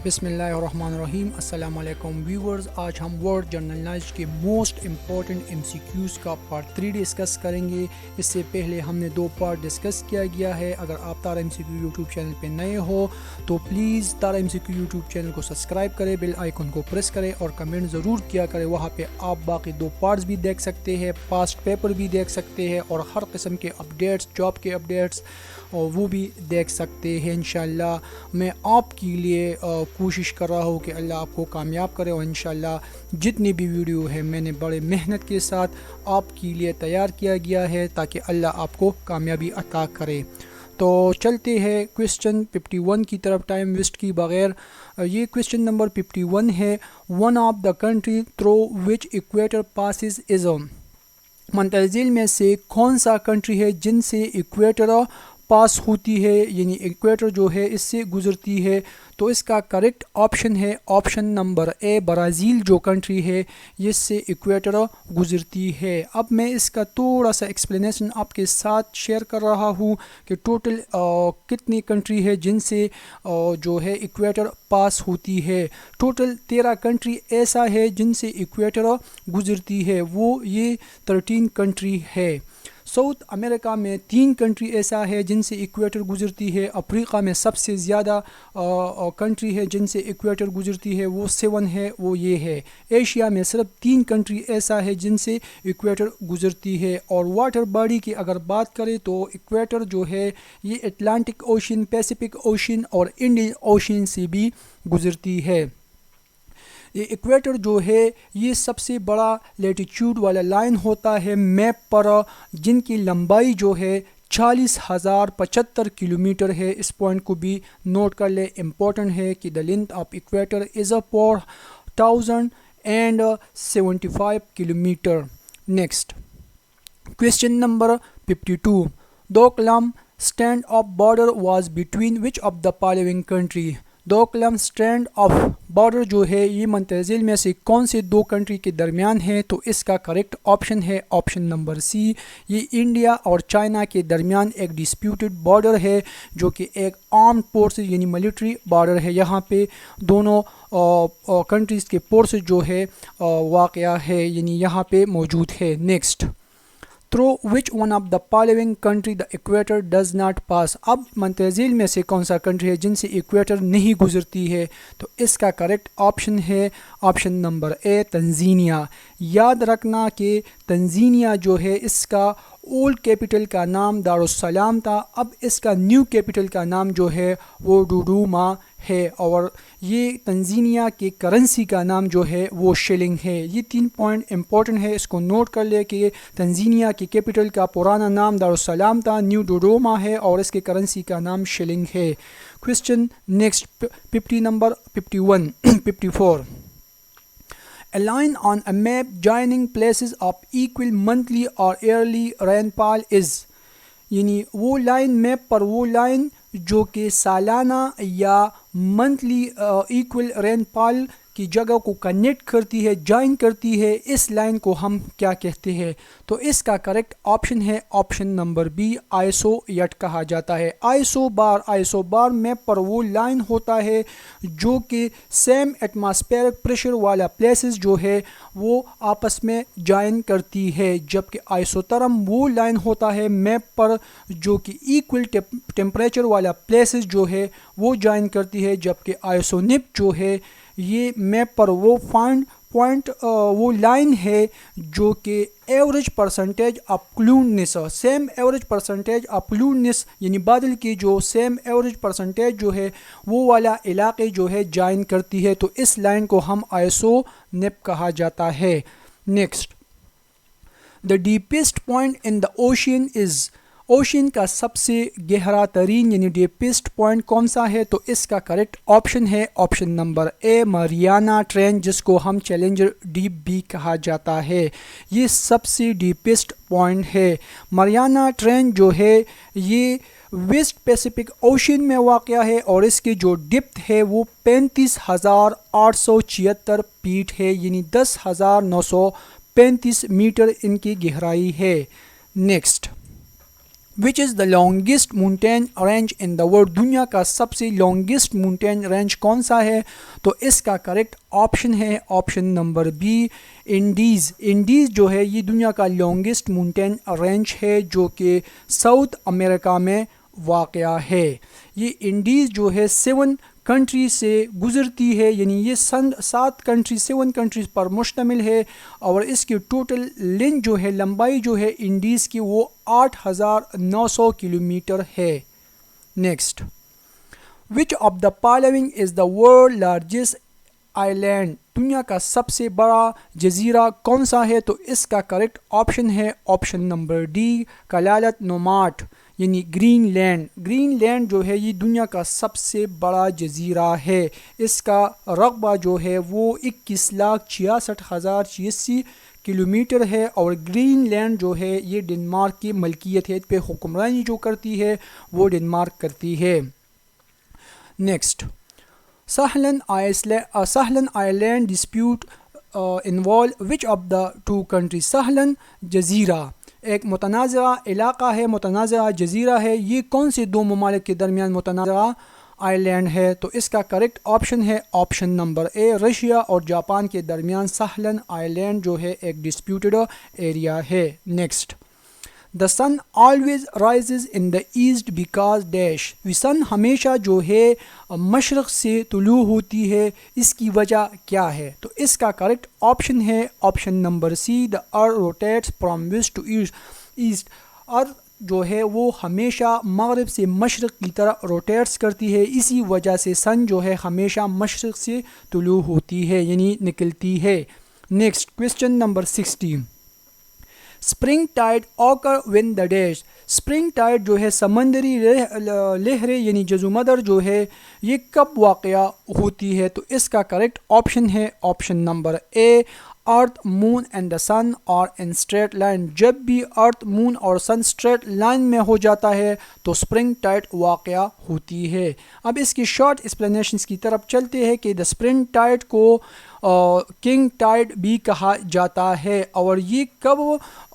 بسم اللہ الرحمن الرحیم۔ السلام علیکم ویورز، آج ہم ورلڈ جنرل نالج کے most important M C Qs کا پارٹ 3 ڈسکس کریں گے۔ اس سے پہلے ہم نے 2 پارٹ ڈسکس کیا گیا ہے۔ اگر آپ Tara M C Q YouTube channel پہ نئے ہو تو please Tara M C Q YouTube channel کو سبسکرائب کریں، بیل آئیکن کو پریس کریں اور کمنٹ ضرور کیا کریں۔ وہاں پہ آپ باقی 2 پارٹس بھی دیکھ سکتے ہیں، پاسٹ پیپر بھی دیکھ سکتے ہیں اور ہر قسم کے اپڈیٹس، جاب کے اپڈیٹس وہ بھی دیکھ سکتے ہیں۔ انشاءاللہ میں آپ کے لیے کوشش کر رہا ہوں کہ اللہ آپ کو کامیاب کرے، اور انشاءاللہ جتنی بھی ویڈیو ہے میں نے بڑے محنت کے ساتھ آپ کے لیے تیار کیا گیا ہے تاکہ اللہ آپ کو کامیابی عطا کرے۔ تو چلتے ہیں کویسچن 51 کی طرف ٹائم ویسٹ کی بغیر۔ یہ کویسچن نمبر 51 ہے، one of the country through which equator passes is منتظل میں سے کون سا کنٹری ہے جن سے ایکویٹر پاس ہوتی ہے، یعنی ایکویٹر جو ہے اس سے گزرتی ہے؟ تو اس کا کریکٹ آپشن ہے آپشن نمبر اے، برازیل جو کنٹری ہے اس سے ایکویٹر گزرتی ہے۔ اب میں اس کا تھوڑا سا ایکسپلینیشن آپ کے ساتھ شیئر کر رہا ہوں کہ ٹوٹل کتنی کنٹری ہے جن سے جو ہے ایکویٹر پاس ہوتی ہے۔ ٹوٹل 13 کنٹری ایسا ہے جن سے ایکویٹر گزرتی ہے، وہ یہ 13 کنٹری ہے۔ ساؤتھ امریکہ میں 3 کنٹری ایسا ہے جن سے ایکویٹر گزرتی ہے۔ افریقہ میں سب سے زیادہ کنٹری ہے جن سے ایکویٹر گزرتی ہے، وہ 7 ہے، وہ یہ ہے۔ ایشیا میں صرف 3 کنٹری ایسا ہے جن سے ایکویٹر گزرتی ہے۔ اور واٹر باڈی کی اگر بات کریں تو ایکویٹر جو ہے یہ اٹلانٹک اوشن، پیسیفک اوشن اور انڈین اوشن سے بھی گزرتی ہے۔ یہ ایکویٹر جو ہے یہ سب سے بڑا لیٹیچیوڈ والا لائن ہوتا ہے میپ پر، جن کی لمبائی جو ہے 40,075 کلومیٹر ہے۔ اس پوائنٹ کو بھی نوٹ کر لیں، امپورٹنٹ ہے کہ the length of equator is 4,075 kilometre. Next question number 52، Doklam standoff border was between which of the following country? Doklam standoff border جو ہے یہ منتظل میں سے کون سے 2 کنٹری کے درمیان ہے؟ تو اس کا کریکٹ آپشن ہے آپشن نمبر سی، یہ انڈیا اور چائنا کے درمیان ایک ڈسپیوٹڈ بارڈر ہے، جو کہ ایک آرمڈ فورسز یعنی ملٹری بارڈر ہے۔ یہاں پہ دونوں کنٹریز کے فورسز جو ہے واقع ہے، یعنی یہاں پہ موجود ہے۔ Next, through which one of the following country the equator does not pass? اب منتظل میں سے کون سا کنٹری ہے جن سے ایکویٹر نہیں گزرتی ہے؟ تو اس کا کریکٹ آپشن ہے آپشن نمبر اے، تنزانیہ۔ یاد رکھنا کہ تنزانیہ جو ہے اس کا اولڈ کیپٹل کا نام دارالسلام تھا، اب اس کا نیو کیپٹل کا نام جو ہے وہ ڈوڈوما ہے، اور یہ تنزانیہ کے کرنسی کا نام جو ہے وہ شلنگ ہے۔ یہ 3 پوائنٹ امپورٹنٹ ہے، اس کو نوٹ کر لے کہ تنزانیہ کے کیپٹل کا پرانا نام دارالسلام تھا، نیو ڈوڈوما ہے، اور اس کے کرنسی کا نام شلنگ ہے۔ Question next 54، A line on a map joining places of equal monthly or yearly rainfall is، یعنی وہ لائن میپ پر وہ لائن جو کہ سالانہ یا منتھلی ایکول رین فال کی جگہ کو کنیکٹ کرتی ہے، جوائن کرتی ہے، اس لائن کو ہم کیا کہتے ہیں؟ تو اس کا کریکٹ آپشن ہے آپشن نمبر بی، آئسو یٹ کہا جاتا ہے۔ آئسو بار میپ پر وہ لائن ہوتا ہے جو کہ سیم ایٹماسفیئرک پریشر والا پلیسز جو ہے وہ آپس میں جوائن کرتی ہے، جبکہ آئسوترم وہ لائن ہوتا ہے میپ پر جو کہ ایکول ٹیمپریچر والا پلیسز جو ہے وہ جوائن کرتی ہے، جبکہ آئسونپ جو ہے یہ میپ پر وہ پوائنٹ وہ لائن ہے جو کہ average percentage of cloudiness, same average percentage of cloudiness یعنی بادل کی جو سیم ایوریج پرسنٹیج جو ہے وہ والا علاقے جو ہے جوائن کرتی ہے، تو اس لائن کو ہم آئسو نیپ کہا جاتا ہے۔ Next, the deepest point in the ocean is, ocean کا سب سے گہرا ترین یعنی ڈیپسٹ پوائنٹ کون سا ہے؟ تو اس کا کریکٹ آپشن ہے آپشن نمبر اے، ماریانا ٹرینچ، جس کو ہم چیلنجر ڈیپ بھی کہا جاتا ہے۔ یہ سب سے ڈیپسٹ پوائنٹ ہے۔ ماریانا ٹرینچ جو ہے یہ ویسٹ پیسیفک اوشین میں واقع ہے، اور اس کی جو ڈپتھ ہے وہ 35,876 فیٹ ہے، یعنی 10,935 میٹر ان کی گہرائی ہے۔ Next, which is the longest mountain range in the world, دنیا کا سب سے لانگسٹ ماؤنٹین رینج کون سا ہے؟ تو اس کا کریکٹ آپشن ہے option number be, Indies. Indies جو ہے یہ دنیا کا لانگسٹ ماؤنٹین رینج ہے جو کہ ساؤتھ امریکہ میں واقع ہے۔ یہ انڈیز جو ہے 7 کنٹری سے گزرتی ہے، یعنی یہ 7 کنٹریز پر مشتمل ہے، اور اس کی ٹوٹل لینتھ جو ہے، لمبائی جو ہے انڈیز کی وہ 8,900 کلومیٹر ہے۔ Next, which of the following is the world largest island, دنیا کا سب سے بڑا جزیرہ کون سا ہے؟ تو اس کا کریکٹ آپشن ہے آپشن نمبر ڈی، کلالت نوماٹ، یعنی گرین لینڈ۔ گرین لینڈ جو ہے یہ دنیا کا سب سے بڑا جزیرہ ہے، اس کا رقبہ جو ہے وہ 21,66,086 کلومیٹر ہے، اور گرین لینڈ جو ہے یہ ڈنمارک کی ملکیت ہے، اس پہ حکمرانی جو کرتی ہے وہ ڈنمارک کرتی ہے۔ Next, Sakhalin island dispute involve which of the 2 countries, Sakhalin جزیرہ ایک متنازعہ علاقہ ہے، متنازعہ جزیرہ ہے، یہ کون سے 2 ممالک کے درمیان متنازعہ آئی لینڈ ہے؟ تو اس کا کریکٹ آپشن ہے آپشن نمبر اے، رشیا اور جاپان کے درمیان سہلن آئی لینڈ جو ہے ایک ڈسپیوٹڈ ایریا ہے۔ Next, the sun always rises in the east because dash, sun ہمیشہ جو ہے مشرق سے طلوع ہوتی ہے، اس کی وجہ کیا ہے؟ تو اس کا کریکٹ آپشن ہے option number C, the earth rotates from west to east, earth جو ہے وہ ہمیشہ مغرب سے مشرق کی طرح روٹیٹس کرتی ہے، اسی وجہ سے سن جو ہے ہمیشہ مشرق سے طلوع ہوتی ہے، یعنی نکلتی ہے۔ Next, question number 16، spring tied اوکر when the dash, spring tied جو ہے سمندری لہریں یعنی جزومدر جو ہے یہ کب واقع ہوتی ہے؟ تو اس کا کریکٹ آپشن ہے option number A, earth moon and the sun are in straight line, جب بھی ارتھ مون اور سن اسٹریٹ لائن میں ہو جاتا ہے تو اسپرنگ ٹائڈ واقع ہوتی ہے۔ اب اس کی شارٹ ایکسپلینیشنز کی طرف چلتے ہیں کہ دا اسپرنگ ٹائڈ کو کنگ ٹائڈ بھی کہا جاتا ہے، اور یہ کب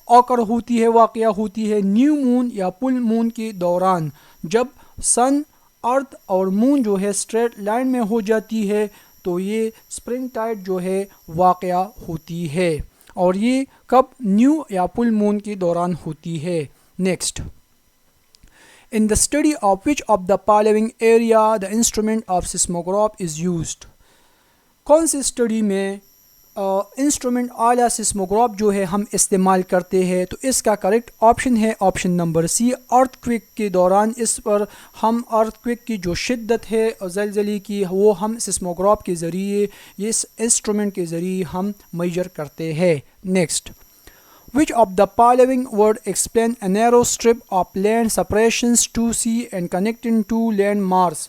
اوکر ہوتی ہے، واقع ہوتی ہے نیو مون یا فل مون کے دوران، جب سن، ارتھ اور مون جو ہے اسٹریٹ لائن میں ہو جاتی ہے تو یہ اسپرنگ ٹائڈ جو ہے واقع ہوتی ہے، اور یہ کب نیو یا فل مون کے دوران ہوتی ہے۔ Next, in the study of which of the following area the instrument of seismograph is used, کون سی اسٹڈی میں انسٹرومنٹ آلہ سیسموگراف جو ہے ہم استعمال کرتے ہیں؟ تو اس کا کریکٹ آپشن ہے آپشن نمبر سی، ارتھ کویک کے دوران اس پر ہم ارتھ کویک کی جو شدت ہے زلزلے کی وہ ہم سیسموگراف کے ذریعے، اس انسٹرومنٹ کے ذریعے ہم میجر کرتے ہیں۔ Next, which of the following word explain a narrow strip of land separations to sea and connecting two land mass،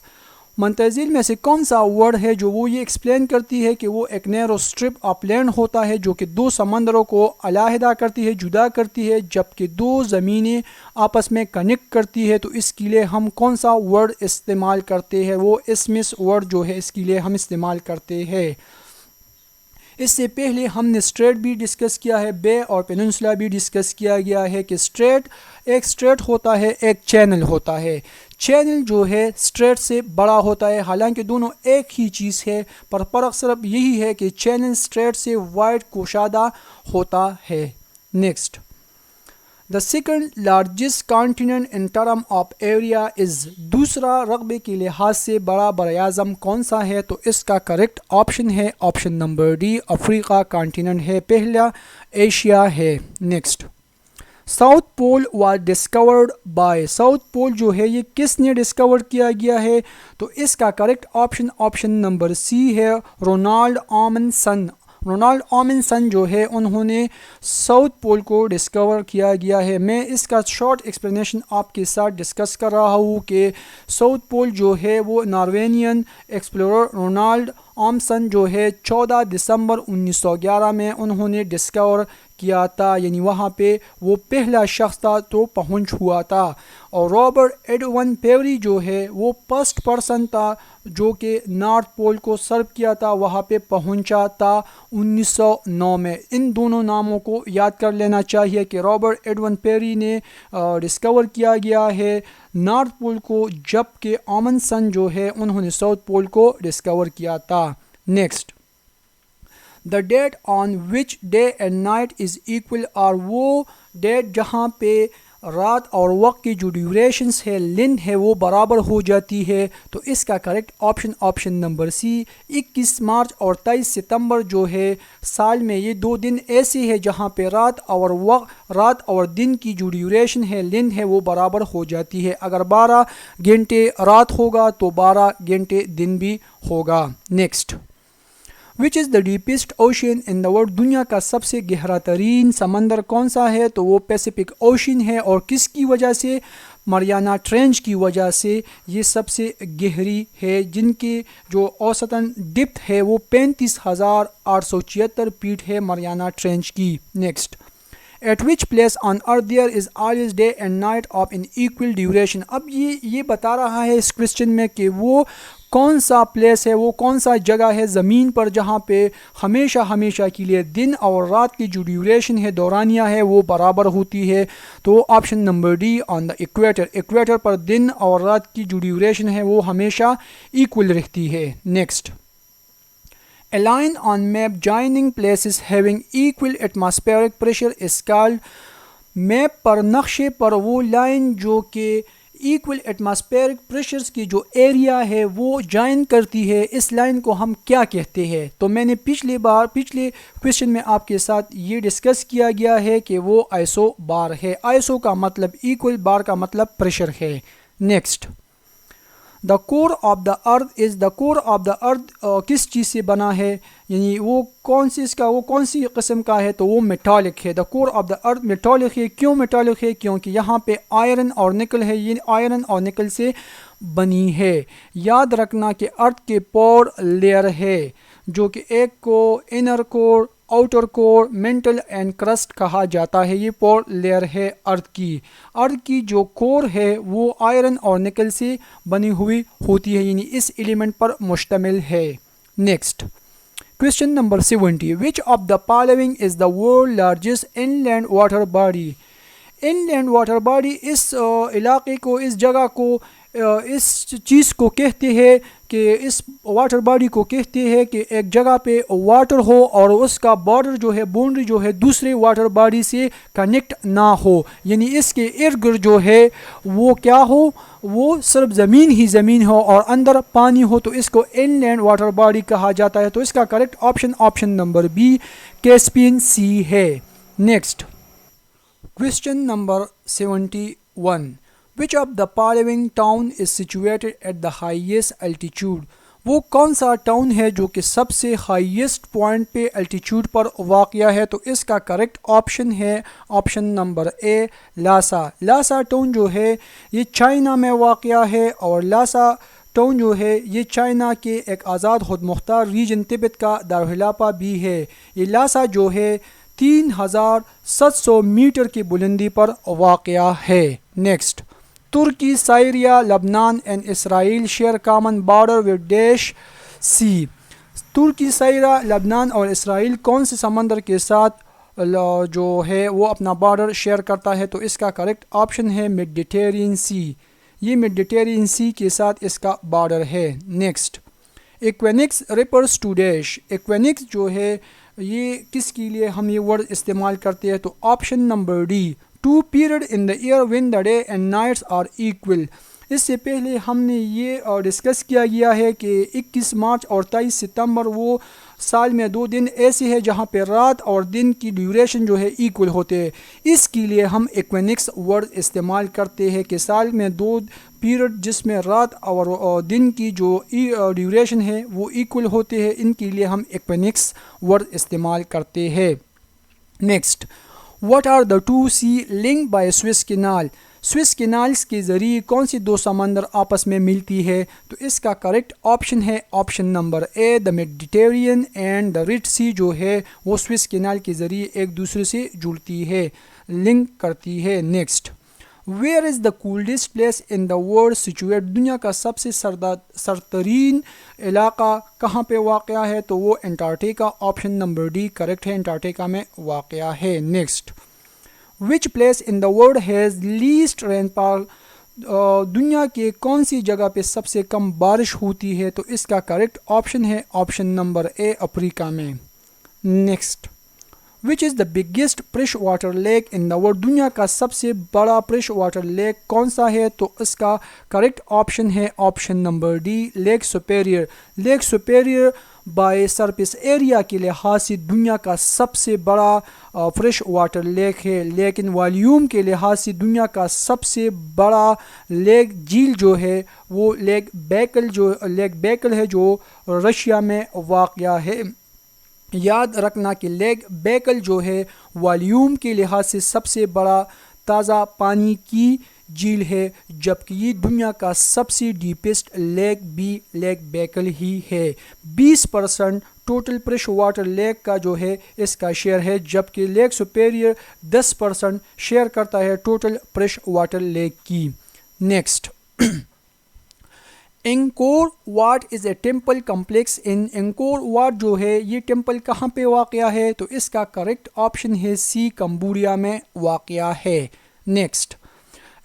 منتظر میں سے کون سا ورڈ ہے جو وہ یہ ایکسپلین کرتی ہے کہ وہ ایک نیرو اسٹرپ آف لینڈ ہوتا ہے جو کہ 2 سمندروں کو علیحدہ کرتی ہے، جدا کرتی ہے، جبکہ 2 زمینیں آپس میں کنیکٹ کرتی ہے، تو اس کے لیے ہم کون سا ورڈ استعمال کرتے ہیں؟ وہ اسمس ورڈ جو ہے اس کے لیے ہم استعمال کرتے ہیں۔ اس سے پہلے ہم نے اسٹریٹ بھی ڈسکس کیا ہے، بے اور پیننسولا بھی ڈسکس کیا گیا ہے کہ ایک اسٹریٹ ہوتا ہے، ایک چینل ہوتا ہے۔ چینل جو ہے اسٹریٹ سے بڑا ہوتا ہے، حالانکہ دونوں ایک ہی چیز ہے، پر فرق صرف یہی ہے کہ چینل اسٹریٹ سے وائڈ کشادہ ہوتا ہے۔ Next, the second largest continent in term of area is, دوسرا رقبے کے لحاظ سے بڑا براعظم کون سا ہے؟ تو اس کا کریکٹ آپشن ہے آپشن نمبر ڈی، افریقہ کانٹیننٹ ہے، پہلا ایشیا ہے۔ Next, south pole was discovered by, south pole جو ہے یہ کس نے ڈسکور کیا گیا ہے؟ تو اس کا کریکٹ آپشن نمبر سی ہے، رونالڈ آمنسن۔ رونالڈ آمنسن جو ہے انہوں نے ساؤتھ پول کو ڈسکور کیا گیا ہے۔ میں اس کا شارٹ ایکسپلینیشن آپ کے ساتھ ڈسکس کر رہا ہوں کہ ساؤتھ پول جو ہے وہ ناروینین ایکسپلورر رونالڈ آمسن جو ہے 14 دسمبر 1911 میں انہوں نے ڈسکور کیا تھا، یعنی وہاں پہ وہ پہلا شخص تھا تو پہنچ ہوا تھا. اور رابرٹ ایڈون پیوری جو ہے وہ فرسٹ پرسن تھا جو کہ نارتھ پول کو سرو کیا تھا، وہاں پہ پہنچا تھا 1909 میں. ان دونوں ناموں کو یاد کر لینا چاہیے کہ رابرٹ ایڈون پیوری نے ڈسکور کیا گیا ہے نارتھ پول کو، جبکہ آمنسن جو ہے انہوں نے ساؤتھ پول کو ڈسکور کیا تھا. Next, the date on which day and night is equal, اور وہ ڈیٹ جہاں پہ رات اور وقت کی جو ڈیوریشنس ہے لینتھ ہے وہ برابر ہو جاتی ہے. تو اس کا کریکٹ آپشن نمبر سی 21 مارچ اور 23 ستمبر جو ہے سال میں یہ 2 دن ایسے ہے جہاں پہ رات اور دن کی جو ڈیوریشن ہے لینتھ ہے وہ برابر ہو جاتی ہے. اگر 12 گھنٹے رات ہوگا تو 12 گھنٹے دن بھی ہوگا. Next, which is the deepest ocean in the world, دنیا کا سب سے گہرا ترین سمندر کون سا ہے؟ تو وہ پیسیفک اوشین ہے. اور کس کی وجہ سے؟ مریانا ٹرینچ کی وجہ سے یہ سب سے گہری ہے، جن کی جو اوسطاً ڈپتھ ہے وہ 35,876 فیٹ ہے مریانا ٹرینچ کی. Next, at which place on earth there is always day and night of an equal duration. اب یہ بتا رہا ہے اس کوشچن میں کہ وہ کون سا پلیس ہے، وہ کون سا جگہ ہے زمین پر جہاں پہ ہمیشہ کے لیے دن اور رات کی جو ڈیوریشن ہے دورانیہ ہے وہ برابر ہوتی ہے. تو آپشن نمبر ڈی آن دا ایکویٹر پر دن اور رات کی جو ڈیوریشن ہے وہ ہمیشہ ایکول رہتی ہے. Next, A line on map joining places having equal atmospheric pressure is called. Map پر نقشے پر وہ لائن جو کہ ایکول ایٹماسفیئرک پریشرز کی جو ایریا ہے وہ جوائن کرتی ہے، اس لائن کو ہم کیا کہتے ہیں؟ تو میں نے پچھلے کویشچن میں آپ کے ساتھ یہ ڈسکس کیا گیا ہے کہ وہ آئسو بار ہے. آئسو کا مطلب ایکول، بار کا مطلب پریشر ہے. Next, the cover of the ارتھ کس چیز سے بنا ہے؟ یعنی وہ کون سی قسم کا ہے؟ تو وہ میٹالک ہے. دا کور آف دا ارتھ میٹالک ہے. کیوں میٹالک ہے؟ کیونکہ یہاں پہ آئرن اور نکل ہے، یہ آئرن اور نکل سے بنی ہے. یاد رکھنا کہ ارتھ کے پور لیئر ہے جو کہ ایک کو inner core, outer core, mantle and crust کہا جاتا ہے. یہ پور لیئر ہے ارتھ کی جو کور ہے وہ آئرن اور نکل سے بنی ہوئی ہوتی ہے، یعنی اس ایلیمنٹ پر مشتمل ہے. Next, question number 70، which of the following is the world largest inland water body? Inland water body اس علاقے کو، اس جگہ کو، اس چیز کو کہتے ہیں کہ اس واٹر باڈی کو کہتے ہیں کہ ایک جگہ پہ واٹر ہو اور اس کا بارڈر جو ہے، باؤنڈری جو ہے دوسرے واٹر باڈی سے کنیکٹ نہ ہو، یعنی اس کے ارد گرد جو ہے وہ کیا ہو، وہ صرف زمین ہو اور اندر پانی ہو، تو اس کو ان لینڈ واٹر باڈی کہا جاتا ہے. تو اس کا correct option number B Caspian Sea ہے. Next, question number 71، which of the following town is situated at the highest altitude؟ وہ کون سا ٹاؤن ہے جو کہ سب سے ہائیسٹ پوائنٹ پہ الٹیچیوڈ پر واقع ہے؟ تو اس کا کریکٹ آپشن ہے آپشن نمبر اے لاسا ٹاؤن جو ہے یہ چائنا میں واقع ہے، اور لاسا ٹاؤن جو ہے یہ چائنا کے ایک آزاد خود مختار ریجن تبت کا دارالخلافہ بھی ہے. یہ لاسا جو ہے 3700 میٹر کی بلندی پر واقع ہے. Next, Turkey, Syria, Lebanon and Israel share common border with dash sea. Turkey, Syria, Lebanon اور اسرائیل کون سے سمندر کے ساتھ جو ہے وہ اپنا بارڈر شیئر کرتا ہے؟ تو اس کا کریکٹ آپشن ہے میڈیٹرینین سی. یہ میڈیٹرینین سی کے ساتھ اس کا بارڈر ہے. Next, equinox refers to dash. Equinox جو ہے یہ کس کے لیے ہم یہ ورڈ استعمال کرتے ہیں؟ تو option number D 2 period in the year when the day and nights are equal. اس سے پہلے ہم نے یہ ڈسکس کیا گیا ہے کہ 21 مارچ اور 23 ستمبر وہ سال میں 2 دن ایسے ہیں جہاں پہ رات اور دن کی ڈیوریشن جو ہے ایکول ہوتے ہیں. اس کے لیے ہم ایکوینکس ورڈ استعمال کرتے ہیں کہ سال میں 2 پیریڈ جس میں رات اور دن کی جو ڈیوریشن ہے وہ ایکول ہوتے ہیں، ان کے لیے ہم ایکوینکس ورڈ استعمال کرتے ہیں. Next, What are the two sea linked by Suez Canal؟ Suez canals کے ذریعے کون سی دو سمندر آپس میں ملتی ہے؟ تو اس کا کریکٹ آپشن ہے option number A the Mediterranean and the Red Sea جو ہے وہ سویس کینال کے ذریعے ایک دوسرے سے جڑتی ہے، لنک کرتی ہے۔ Next, where is the coldest place in the world situated? دنیا کا سب سے سرترین علاقہ کہاں پہ واقع ہے؟ تو وہ Antarctica, option number D correct ہے، انٹارکٹیکا میں واقع ہے۔ Next, which place in the world has least rainfall? دنیا کے کون سی جگہ پہ سب سے کم بارش ہوتی ہے؟ تو اس کا کریکٹ آپشن ہے آپشن نمبر اے افریقہ میں۔ Next, which is the biggest fresh water leak in the world? دنیا کا سب سے بڑا فریش واٹر لیک کون سا ہے؟ تو اس کا کریکٹ آپشن ہے option number D lake superior. Lake superior by surface area کے لحاظ سے دنیا کا سب سے بڑا فریش واٹر لیک ہے، لیکن والیوم کے لحاظ سے دنیا کا سب سے بڑا لیک جھیل جو ہے وہ لیک بیکل ہے جو رشیا میں واقع ہے۔ یاد رکھنا کہ لیک بیکل جو ہے والیوم کے لحاظ سے سب سے بڑا تازہ پانی کی جھیل ہے، جبکہ یہ دنیا کا سب سے ڈیپسٹ لیک بھی لیک بیکل ہی ہے۔ 20% ٹوٹل فریش واٹر لیک کا جو ہے اس کا شیئر ہے، جبکہ لیک سپیریئر 10% شیئر کرتا ہے ٹوٹل فریش واٹر لیک کی۔ Next, Angkor Wat is a temple complex in? Angkor Wat جو ہے یہ ٹیمپل کہاں پہ واقع ہے؟ تو اس کا کریکٹ آپشن ہے سی کمبوڈیا میں واقع ہے۔ Next,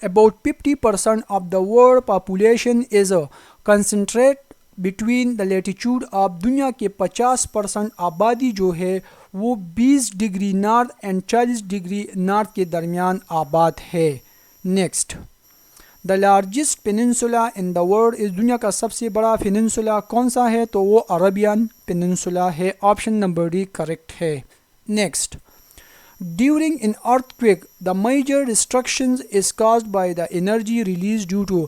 about 50% of the world population is concentrated between the latitude of دنیا کے 50% آبادی جو ہے وہ 20 degree north and 40 degree north کے درمیان آباد ہے۔ Next, the largest peninsula in the world is؟ دنیا کا سب سے بڑا پیننسولا کون سا ہے؟ تو وہ عربین پیننسولا ہے، آپشن نمبر ڈی کریکٹ ہے۔ Next, during an earthquake the major destruction is caused by the energy released due to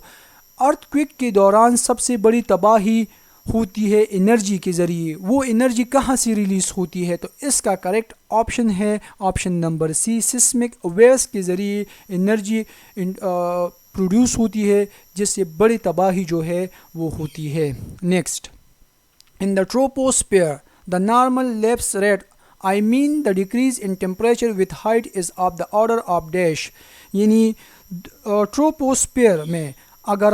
earthquake کے دوران سب سے بڑی تباہی ہوتی ہے انرجی کے ذریعے، وہ انرجی کہاں سے ریلیز ہوتی ہے؟ تو اس کا کریکٹ آپشن ہے آپشن نمبر سی سسمک ویوز کے ذریعے انرجی پروڈیوس ہوتی ہے، جس سے بڑی تباہی جو ہے وہ ہوتی ہے۔ Next, in the troposphere the normal lapse rate I mean the decrease in temperature with height is of the order of dash، یعنی ٹروپوسپیئر میں اگر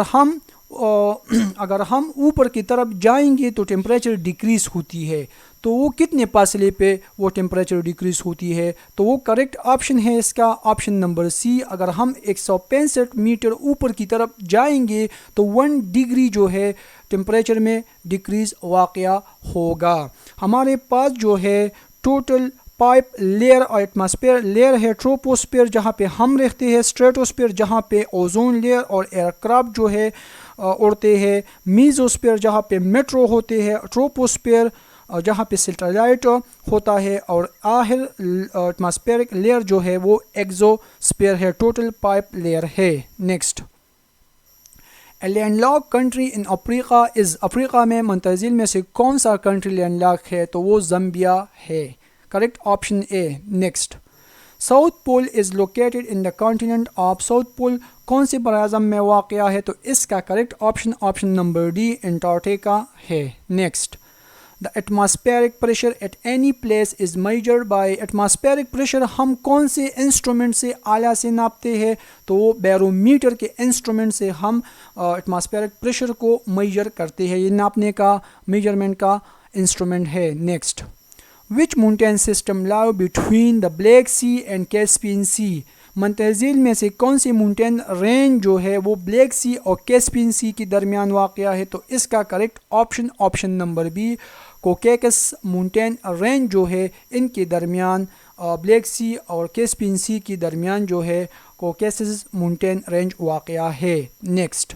ہم اوپر کی طرف جائیں گے تو ٹیمپریچر ڈیکریز ہوتی ہے، تو وہ کتنے فاصلے پہ وہ ٹیمپریچر ڈیکریز ہوتی ہے؟ تو وہ کریکٹ آپشن ہے اس کا آپشن نمبر سی، اگر ہم 165 میٹر اوپر کی طرف جائیں گے تو 1 ڈگری جو ہے ٹیمپریچر میں ڈیکریز واقع ہوگا۔ ہمارے پاس جو ہے ٹوٹل پائپ لیئر اور ایٹماسفیئر لیئر ہے، ٹروپوسفیئر جہاں پہ ہم رہتے ہیں، اسٹریٹوسفیئر جہاں پہ اوزون لیئر اور ایئر کرافٹ جو ہے اڑتے ہیں، میزوسفیئر جہاں پہ میٹرو ہوتے ہیں، ٹروپوسفیئر جہاں پہ سیٹلائٹ ہوتا ہے، اور آخر ایٹماسفیئرک لیئر جو ہے وہ ایگزوسفیئر ہے، ٹوٹل پائپ لیئر ہے۔ Next, land lock country in Africa is? Africa میں منتظر میں سے کون سا کنٹری لینڈ لاک ہے؟ تو وہ زمبیا ہے، correct option a. Next, south pole is located in the continent of? South pole کون سے بر اعظم میں واقع ہے؟ تو اس کا correct option number D Antarctica ہے۔ Next, the atmospheric pressure at any place is measured by? Atmospheric pressure ہم کون سے انسٹرومنٹ سے آلہ سے ناپتے ہیں؟ تو وہ بیرومیٹر کے انسٹرومنٹ سے ہم ایٹماسفیئرک پریشر کو میجر کرتے ہیں، یہ ناپنے کا میجرمنٹ کا انسٹرومنٹ ہے۔ Next, which mountain system lie between the Black Sea and Caspian Sea? منتظر میں سے کون سی ماؤنٹین رینج جو ہے وہ بلیک سی اور کیسپین سی کے درمیان واقع ہے؟ تو اس کا correct option number B Caucasus mountain range جو ہے ان کے درمیان، بلیک سی اور کیسپین سی کے درمیان جو ہے کوکیسس ماؤنٹین رینج واقع ہے۔ Next,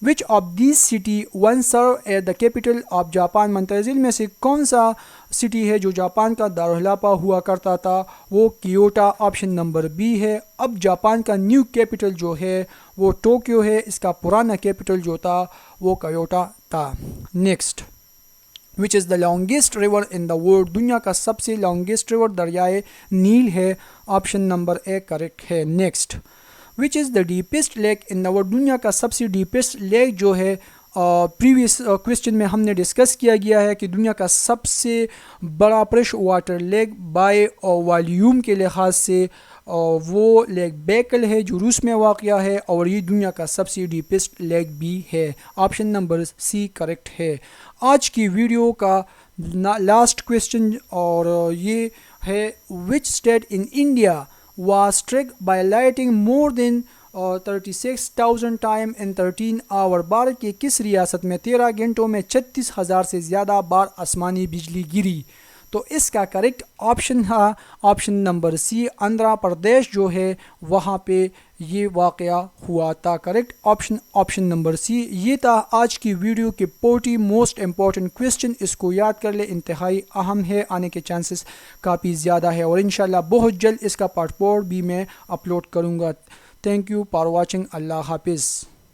which of these city one serve at the capital of Japan? منتظر میں سے کون سا سٹی ہے جو جاپان کا دارالخلافہ ہوا کرتا تھا؟ وہ کیوٹا، آپشن نمبر بی ہے۔ اب جاپان کا نیو کیپٹل جو ہے وہ ٹوکیو ہے، اس کا پرانا کیپٹل جو تھا وہ کیوٹا تھا۔ Next, which is the longest river in the world? دنیا کا سب سے لانگیسٹ ریور دریائے نیل ہے، آپشن نمبر اے کریکٹ ہے۔ Next, which is the deepest lake in the world. دنیا کا سب سے ڈیپسٹ لیک جو ہے پریویس کویسچن میں ہم نے ڈسکس کیا گیا ہے کہ دنیا کا سب سے بڑا fresh water leak by volume کے لحاظ سے وہ لیک بیکل ہے جو روس میں واقع ہے، اور یہ دنیا کا سب سے ڈیپسٹ لیک بھی ہے. آپشن نمبر سی کریکٹ ہے. آج کی ویڈیو کا لاسٹ کویسچن اور یہ ہے which state in India was struck by lightning more than 36,000 time in 13 hour. Bharat کی کس ریاست میں 13 گھنٹوں میں 36,000 سے زیادہ بار آسمانی بجلی گری؟ تو اس کا کریکٹ آپشن ہے آپشن نمبر سی، آندھرا پردیش جو ہے وہاں پہ یہ واقعہ ہوا تھا. کریکٹ آپشن نمبر سی. یہ تھا آج کی ویڈیو کے 40 موسٹ امپورٹنٹ کویسچن. اس کو یاد کر لے، انتہائی اہم ہے، آنے کے چانسز کافی زیادہ ہے، اور انشاءاللہ بہت جلد اس کا پارٹ 4 بھی میں اپلوڈ کروں گا. Thank you for watching. اللہ حافظ.